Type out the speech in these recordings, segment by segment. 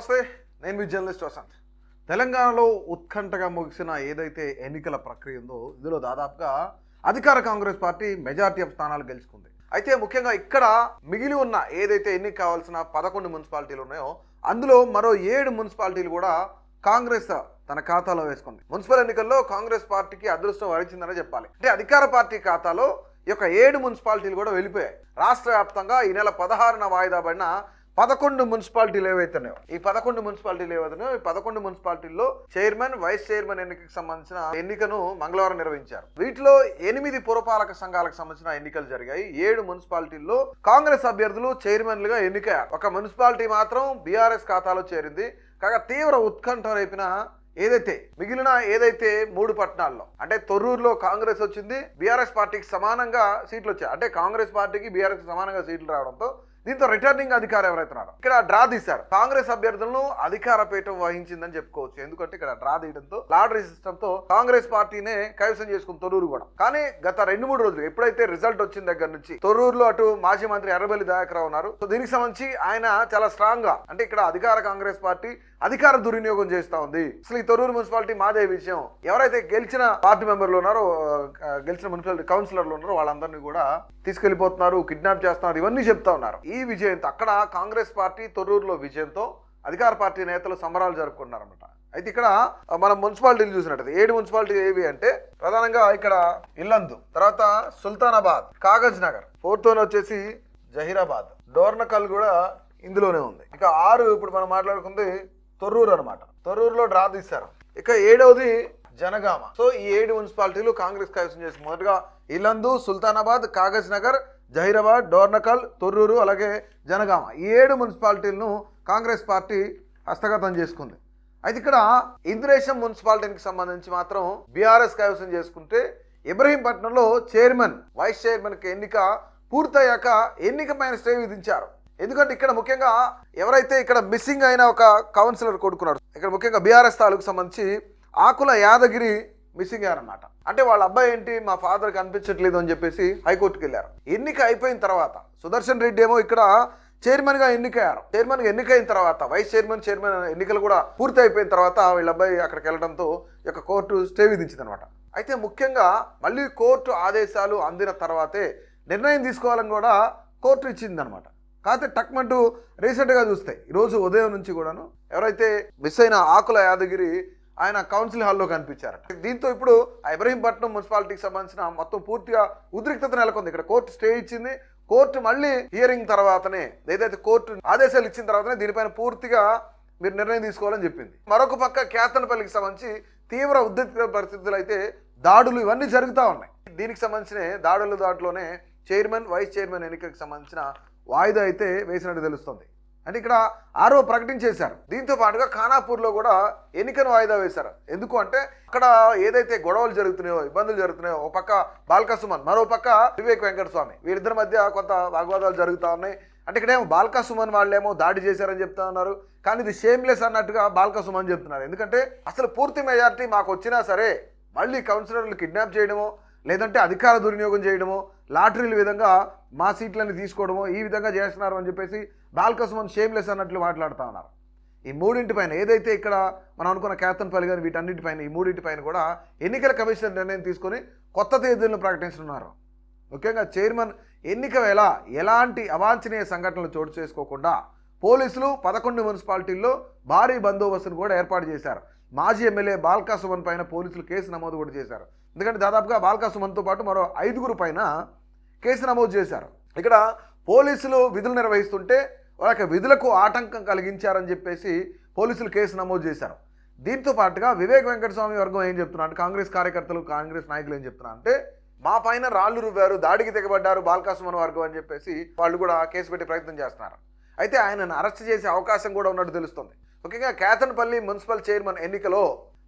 నమస్తే, నేను మీ జర్నలిస్ట్ వసంత్. తెలంగాణలో ఉత్కంఠగా ముగిసిన ఏదైతే ఎన్నికల ప్రక్రియ ఉందో ఇందులో దాదాపుగా అధికార కాంగ్రెస్ పార్టీ మెజారిటీ ఆఫ్ స్థానాలు గెలుచుకుంది. అయితే ముఖ్యంగా ఇక్కడ మిగిలి ఉన్న ఏదైతే ఎన్నిక కావాల్సిన 11 మున్సిపాలిటీలు ఉన్నాయో అందులో మరో 7 మున్సిపాలిటీలు కూడా కాంగ్రెస్ తన ఖాతాలో వేసుకుంది. మున్సిపల్ ఎన్నికల్లో కాంగ్రెస్ పార్టీకి అదృష్టం వరించిందనే చెప్పాలి. అంటే అధికార పార్టీ ఖాతాలో ఈ యొక్క 7 మున్సిపాలిటీలు కూడా వెళ్ళిపోయాయి. రాష్ట్ర వ్యాప్తంగా ఈ నెల 16న వాయిదా పడిన 11 మున్సిపాలిటీలు ఏవైతున్నాయో ఈ 11 మున్సిపాలిటీల్లో చైర్మన్, వైస్ చైర్మన్ ఎన్నికకు సంబంధించిన ఎన్నికను మంగళవారం నిర్వహించారు. వీటిలో 8 పురపాలక సంఘాలకు సంబంధించిన ఎన్నికలు జరిగాయి. 7 మున్సిపాలిటీల్లో కాంగ్రెస్ అభ్యర్థులు చైర్మన్లుగా ఎన్నికయ్యారు. ఒక మున్సిపాలిటీ మాత్రం బీఆర్ఎస్ ఖాతాలో చేరింది. కాగా తీవ్ర ఉత్కంఠ రేపిన మిగిలిన 3 పట్టణాల్లో అంటే తొర్రూరులో కాంగ్రెస్ వచ్చింది, బీఆర్ఎస్ పార్టీకి సమానంగా సీట్లు వచ్చాయి. అంటే కాంగ్రెస్ పార్టీకి బీఆర్ఎస్ సమానంగా సీట్లు రావడంతో దీంతో రిటర్నింగ్ అధికారి ఎవరైతున్నారో ఇక్కడ డ్రా తీశారు. కాంగ్రెస్ అభ్యర్థులను అధికార పీఠం వహించిందని చెప్పుకోవచ్చు. ఎందుకంటే ఇక్కడ డ్రా తీయడంతో లాటరీ సిస్టమ్ తో కాంగ్రెస్ పార్టీనే కైవసం చేసుకుని తొర్రూరు కూడా. కానీ గత 2-3 రోజులు ఎప్పుడైతే రిజల్ట్ వచ్చిన దగ్గర నుంచి తొర్రూరులో అటు మాజీ మంత్రి ఎర్రబెల్లి దయాకర్ ఉన్నారు. సో దీనికి సంబంధించి ఆయన చాలా స్ట్రాంగ్ గా అంటే ఇక్కడ అధికార కాంగ్రెస్ పార్టీ అధికార దుర్వినియోగం చేస్తా ఉంది. అసలు ఈ తొర్రూరు మున్సిపాలిటీ మాదే విషయం, ఎవరైతే గెలిచిన పార్టీ మెంబర్లు ఉన్నారో, గెలిచిన మున్సిపాలిటీ కౌన్సిలర్లు ఉన్నారో వాళ్ళందరినీ కూడా తీసుకెళ్లిపోతున్నారు, కిడ్నాప్ చేస్తున్నారు, ఇవన్నీ చెప్తా ఉన్నారు. ఈ విజయంతో అక్కడ కాంగ్రెస్ పార్టీ తొర్రూరులో విజయంతో అధికార పార్టీ నేతలు సంబరాలు జరుపుకుంటున్నారన్నమాట. అయితే ఇక్కడ మనం మున్సిపాలిటీలు చూసినట్టు 7 మున్సిపాలిటీలు ఏవి అంటే ప్రధానంగా ఇక్కడ ఇల్లందు, తర్వాత సుల్తానాబాద్, కాగజ్ నగర్, 4th వచ్చేసి జహీరాబాద్, డోర్నకల్ కూడా ఇందులోనే ఉంది. ఇక 6 ఇప్పుడు మనం మాట్లాడుకుంది తొర్రూరు అనమాట. తొర్రూరులో డ్రా తీశారు. ఇక 7వది జనగామ. సో ఈ 7 మున్సిపాలిటీలు కాంగ్రెస్ కైవసం చేసి మొదటగా ఇల్లందు, సుల్తానాబాద్, కాగజ్ నగర్, జహీరాబాద్, డోర్నకల్, తొర్రూరు అలాగే జనగామ ఈ 7 మున్సిపాలిటీలను కాంగ్రెస్ పార్టీ హస్తగతం చేసుకుంది. అయితే ఇక్కడ ఇంద్రేశం మున్సిపాలిటీకి సంబంధించి మాత్రం బీఆర్ఎస్ కైవసం చేసుకుంటే ఇబ్రహీంపట్నంలో చైర్మన్, వైస్ చైర్మన్ కి ఎన్నిక పూర్తయ్యాక ఎన్నిక పైన స్టే విధించారు. ఎందుకంటే ఇక్కడ ముఖ్యంగా ఎవరైతే ఇక్కడ మిస్సింగ్ అయిన ఒక కౌన్సిలర్ కొడుకున్నాడు, ఇక్కడ ముఖ్యంగా బీఆర్ఎస్ తాలూకు సంబంధించి ఆకుల యాదగిరి మిస్సింగ్ అయ్యారన్నమాట. అంటే వాళ్ళ అబ్బాయి ఏంటి మా ఫాదర్ కనిపించట్లేదు అని చెప్పేసి హైకోర్టుకి వెళ్ళారు. ఎన్నిక అయిపోయిన తర్వాత సుదర్శన్ రెడ్డి ఏమో ఇక్కడ చైర్మన్ గా ఎన్నికయ్యారు. చైర్మన్ గా ఎన్నికైన తర్వాత వైస్ చైర్మన్, చైర్మన్ ఎన్నికలు కూడా పూర్తి అయిపోయిన తర్వాత వీళ్ళ అబ్బాయి అక్కడికి వెళ్ళడంతో ఈ యొక్క కోర్టు స్టే విధించింది అనమాట. అయితే ముఖ్యంగా మళ్ళీ కోర్టు ఆదేశాలు అందిన తర్వాతే నిర్ణయం తీసుకోవాలని కూడా కోర్టు ఇచ్చింది అనమాట. కాకపోతే టక్మంటూ రీసెంట్గా చూస్తే ఈరోజు ఉదయం నుంచి కూడాను ఎవరైతే మిస్ అయిన ఆకుల యాదగిరి ఆయన కౌన్సిల్ హాల్లో కనిపించారట. దీంతో ఇప్పుడు ఇబ్రహీంపట్నం మున్సిపాలిటీకి సంబంధించిన మొత్తం పూర్తిగా ఉద్రిక్తత నెలకొంది. ఇక్కడ కోర్టు స్టే ఇచ్చింది. కోర్టు మళ్ళీ హియరింగ్ తర్వాతనే ఏదైతే కోర్టు ఆదేశాలు ఇచ్చిన తర్వాతనే దీనిపైన పూర్తిగా మీరు నిర్ణయం తీసుకోవాలని చెప్పింది. మరొక పక్క కేతనపల్లికి సంబంధించి తీవ్ర ఉద్రిక్త పరిస్థితులు అయితే దాడులు ఇవన్నీ జరుగుతూ ఉన్నాయి. దీనికి సంబంధించిన దాడుల్లోనే చైర్మన్, వైస్ చైర్మన్ ఎన్నికలకు సంబంధించిన వాయిదా అయితే వేసినట్టు తెలుస్తుంది. అంటే ఇక్కడ ఆరో ప్రకటించేశారు. దీంతో పాటుగా ఖానాపూర్లో కూడా ఎన్నికను వాయిదా వేశారు. ఎందుకు అంటే అక్కడ ఏదైతే గొడవలు జరుగుతున్నాయో, ఇబ్బందులు జరుగుతున్నాయో, ఒక పక్క బాల్కా సుమన్, మరో పక్క వివేక్ వెంకటస్వామి, వీరిద్దరి మధ్య కొంత వాగ్వాదాలు జరుగుతూ ఉన్నాయి. అంటే ఇక్కడేమో బాల్కా సుమన్ వాళ్ళేమో దాడి చేశారని చెప్తా ఉన్నారు, కానీ ఇది షేమ్లెస్ అన్నట్టుగా బాల్కా సుమన్ చెప్తున్నారు. ఎందుకంటే అసలు పూర్తి మెజారిటీ మాకు వచ్చినా సరే మళ్ళీ కౌన్సిలర్లు కిడ్నాప్ చేయడమో, లేదంటే అధికార దుర్వినియోగం చేయడమో, లాటరీల విధంగా మా సీట్లని తీసుకోవడమో ఈ విధంగా చేస్తున్నారు అని చెప్పేసి బాల్కా సుమన్ షేమ్లెస్ అన్నట్లు మాట్లాడుతూ ఉన్నారు. ఈ 3 ఏదైతే ఇక్కడ మనం అనుకున్న కేతన్పల్లి కానీ వీటన్నిటిపైన ఈ 3 కూడా ఎన్నికల కమిషన్ నిర్ణయం తీసుకొని కొత్త తేదీలను ప్రకటిస్తున్నారు. ముఖ్యంగా చైర్మన్ ఎన్నిక వేళ ఎలాంటి అవాంఛనీయ సంఘటనలు చోటు చేసుకోకుండా పోలీసులు 11 మున్సిపాలిటీల్లో భారీ బందోబస్తును కూడా ఏర్పాటు చేశారు. మాజీ ఎమ్మెల్యే బాల్కా సుమన్ పైన పోలీసులు కేసు నమోదు కూడా చేశారు. ఎందుకంటే దాదాపుగా బాల్కా సుమన్తో పాటు మరో 5 పైన కేసు నమోదు చేశారు. ఇక్కడ పోలీసులు విధులు నిర్వహిస్తుంటే వాళ్ళకి విధులకు ఆటంకం కలిగించారని చెప్పేసి పోలీసులు కేసు నమోదు చేశారు. దీంతో పాటుగా వివేక్ వెంకటస్వామి వర్గం ఏం చెప్తున్నారు అంటే కాంగ్రెస్ కార్యకర్తలు, కాంగ్రెస్ నాయకులు ఏం చెప్తున్నారు అంటే మా పైన రాళ్లు రువ్వారు, దాడికి తెగబడ్డారు బాల్కా సుమన్ వర్గం అని చెప్పేసి వాళ్ళు కూడా కేసు పెట్టే ప్రయత్నం చేస్తున్నారు. అయితే ఆయనను అరెస్ట్ చేసే అవకాశం కూడా ఉన్నట్టు తెలుస్తుంది. ముఖ్యంగా కేతన్పల్లి మున్సిపల్ చైర్మన్ ఎన్నికలో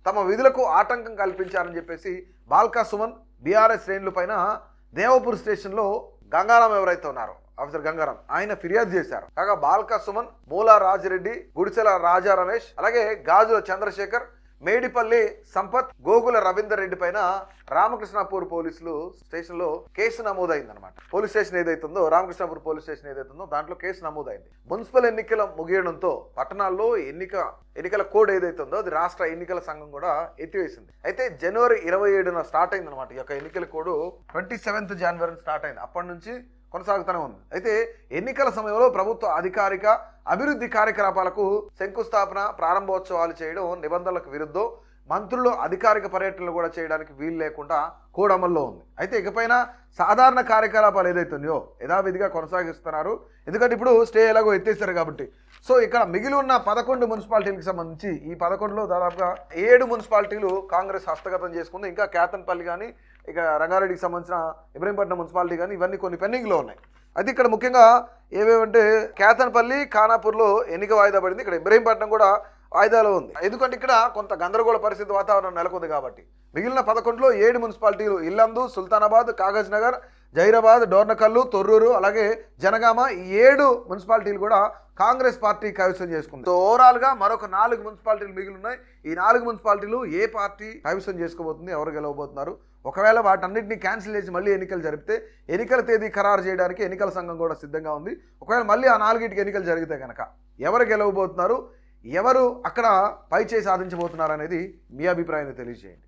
తమ విధులకు ఆటంకం కల్పించారని చెప్పేసి బాల్కా సుమన్ బీఆర్ఎస్ శ్రేణుల పైన దేవపూర్ స్టేషన్లో గంగారాం ఎవరైతే ఉన్నారో ఆఫీసర్ గంగారాం ఆయన ఫిర్యాదు చేశారు. కాగా బాల్కా సుమన్, మూలా రాజిరెడ్డి, గుడిసెల రాజా రమేష్, అలాగే గాజుల చంద్రశేఖర్, మేడిపల్లి సంపత్, గోగుల రవీందర్ రెడ్డి పైన రామకృష్ణాపూర్ పోలీసులు స్టేషన్లో కేసు నమోదైందనమాట. పోలీస్ స్టేషన్ ఏదైతుందో, రామకృష్ణాపూర్ పోలీస్ స్టేషన్ ఏదైతుందో దాంట్లో కేసు నమోదైంది. మున్సిపల్ ఎన్నికల ముగియడంతో పట్టణాల్లో ఎన్నికల కోడ్ ఏదైతుందో అది రాష్ట్ర ఎన్నికల సంఘం కూడా ఎత్తివేసింది. అయితే జనవరి 27న స్టార్ట్ అయిందనమాట. ఈ యొక్క ఎన్నికల కోడ్ 27th జనవరి స్టార్ట్ అయింది. అప్పటి నుంచి కొనసాగుతూనే ఉంది. అయితే ఎన్నికల సమయంలో ప్రభుత్వ అధికారిక అభివృద్ధి కార్యకలాపాలకు శంకుస్థాపన, ప్రారంభోత్సవాలు చేయడం నిబంధనలకు విరుద్ధం. మంత్రులు అధికారిక పర్యటనలు కూడా చేయడానికి వీలు లేకుండా కోడ్ అమల్లో ఉంది. అయితే ఇకపైన సాధారణ కార్యకలాపాలు ఏదైతున్నాయో యథావిధిగా కొనసాగిస్తున్నారు. ఎందుకంటే ఇప్పుడు స్టే ఎలాగో ఎత్తేస్తారు కాబట్టి. సో ఇక్కడ మిగిలి ఉన్న 11 మున్సిపాలిటీలకు సంబంధించి ఈ 11లో దాదాపుగా 7 మున్సిపాలిటీలు కాంగ్రెస్ హస్తగతం చేసుకుంది. ఇంకా కేతన్పల్లి కానీ, ఇక రంగారెడ్డికి సంబంధించిన ఇబ్రహీంపట్నం మున్సిపాలిటీ కానీ ఇవన్నీ కొన్ని పెండింగ్లో ఉన్నాయి. అయితే ఇక్కడ ముఖ్యంగా ఏవేమంటే కేతన్పల్లి, ఖానాపూర్లో ఎన్నిక వాయిదా పడింది. ఇక్కడ ఇబ్రహీంపట్నం కూడా వాయిదాలో ఉంది. ఎందుకంటే ఇక్కడ కొంత గందరగోళ పరిస్థితి వాతావరణం నెలకొంది కాబట్టి. మిగిలిన 11లో 7 మున్సిపాలిటీలు ఇల్లందు, సుల్తానాబాద్, కాగజ్ నగర్, జైరాబాద్, డోర్నకల్లు, తొర్రూరు, అలాగే జనగామ, ఈ 7 మున్సిపాలిటీలు కూడా కాంగ్రెస్ పార్టీ కైవసం చేసుకుంది. సో ఓవరాల్గా మరొక 4 మున్సిపాలిటీలు మిగిలి ఉన్నాయి. ఈ 4 మున్సిపాలిటీలు ఏ పార్టీ కైవసం చేసుకోబోతుంది, ఎవరు గెలవబోతున్నారు, ఒకవేళ వాటన్నింటినీ క్యాన్సిల్ చేసి మళ్ళీ ఎన్నికలు జరిపితే ఎన్నికల తేదీ ఖరారు చేయడానికి ఎన్నికల సంఘం కూడా సిద్ధంగా ఉంది. ఒకవేళ మళ్ళీ ఆ 4టికి ఎన్నికలు జరిగితే కనుక ఎవరు గెలవబోతున్నారు, ఎవరు అక్కడ పై చేయి సాధించబోతున్నారు అనేది మీ అభిప్రాయాన్ని తెలియజేయండి.